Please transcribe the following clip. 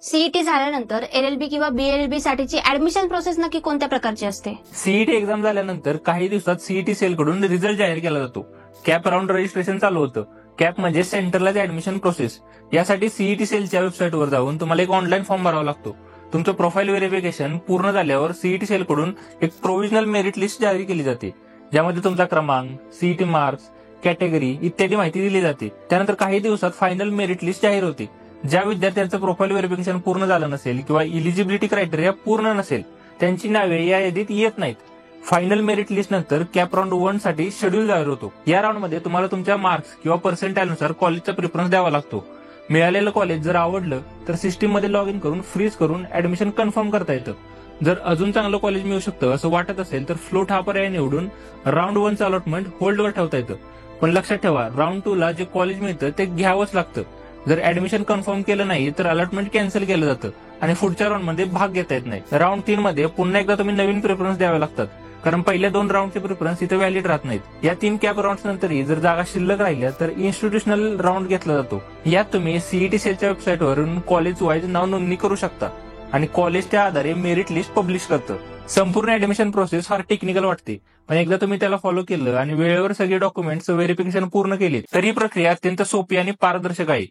CET झाल्यानंतर LLB किंवा BLLB साठीची ऍडमिशन प्रोसेस नक्की कोणत्या प्रकारची असते? सीईटी एक्झाम झाल्यानंतर काही दिवसात सीईटी सेल कडून रिझल्ट जाहीर केला जातो. कॅप राऊंड रजिस्ट्रेशन चालू होतं. कॅप म्हणजे सेंटरलाइज ऍडमिशन प्रोसेस. यासाठी सीईटी सेलच्या वेबसाईटवर जाऊन तुम्हाला एक ऑनलाईन फॉर्म भरावा लागतो. तुमचं प्रोफाईल व्हेरिफिकेशन पूर्ण झाल्यावर सीईटी सेल कडून एक प्रोव्हिजनल मेरिट लिस्ट जारी केली जाते, ज्यामध्ये तुमचा क्रमांक, सीईटी मार्क्स, कॅटेगरी इत्यादी माहिती दिली जाते. त्यानंतर काही दिवसात फायनल मेरिट लिस्ट जाहीर होते. ज्या विद्यार्थ्यांचं प्रोफाईल व्हेरिफिकेशन पूर्ण झालं नसेल किंवा इलिजिबिलिटी क्रायटेरिया पूर्ण नसेल त्यांची नावे या यादीत येत नाहीत. फायनल मेरिट लिस्ट नंतर कॅप राऊंड 1 साठी शेड्यूल जाहीर होतो. या राऊंड मध्ये तुम्हाला तुमच्या मार्क्स किंवा पर्सेंटाईलनुसार कॉलेजचा प्रिफरन्स द्यावा लागतो. मिळालेलं कॉलेज जर आवडलं तर सिस्टीम मध्ये लॉग इन करून फ्रीज करून ऍडमिशन कन्फर्म करता येतं. जर अजून चांगलं कॉलेज मिळू शकतं असं वाटत असेल तर फ्लोट हा पर्याय निवडून राऊंड 1 चं अलॉटमेंट होल्डवर ठेवता येतं. पण लक्षात ठेवा, राऊंड 2 ला जे कॉलेज मिळतं ते घ्यावंच लागतं. जर ऍडमिशन कन्फर्म केलं नाही तर अलॉटमेंट कॅन्सल केलं जातं आणि पुढच्या राऊंड मध्ये भाग घेता येत नाही. राऊंड 3 मध्ये पुन्हा एकदा तुम्ही नवीन प्रिफरन्स द्यावे लागतात, कारण पहिल्या 2 राऊंडचे प्रिफरन्स इथे व्हॅलिड राहत नाहीत. या 3 कॅप राऊंड नंतरही जर जागा शिल्लक राहिल्या तर इन्स्टिट्यूशनल राऊंड घेतला जातो. यात तुम्ही सीईटी सेलच्या वेबसाईटवरून कॉलेज वाईज नाव नोंदणी करू शकता आणि कॉलेज त्या आधारे मेरिट लिस्ट पब्लिश करतं. संपूर्ण ऍडमिशन प्रोसेस फार टेक्निकल वाटते, पण एकदा तुम्ही त्याला फॉलो केलं आणि वेळेवर सगळे डॉक्युमेंट्स व्हेरिफिकेशन पूर्ण केले तर ही प्रक्रिया अत्यंत सोपी आणि पारदर्शक आहे.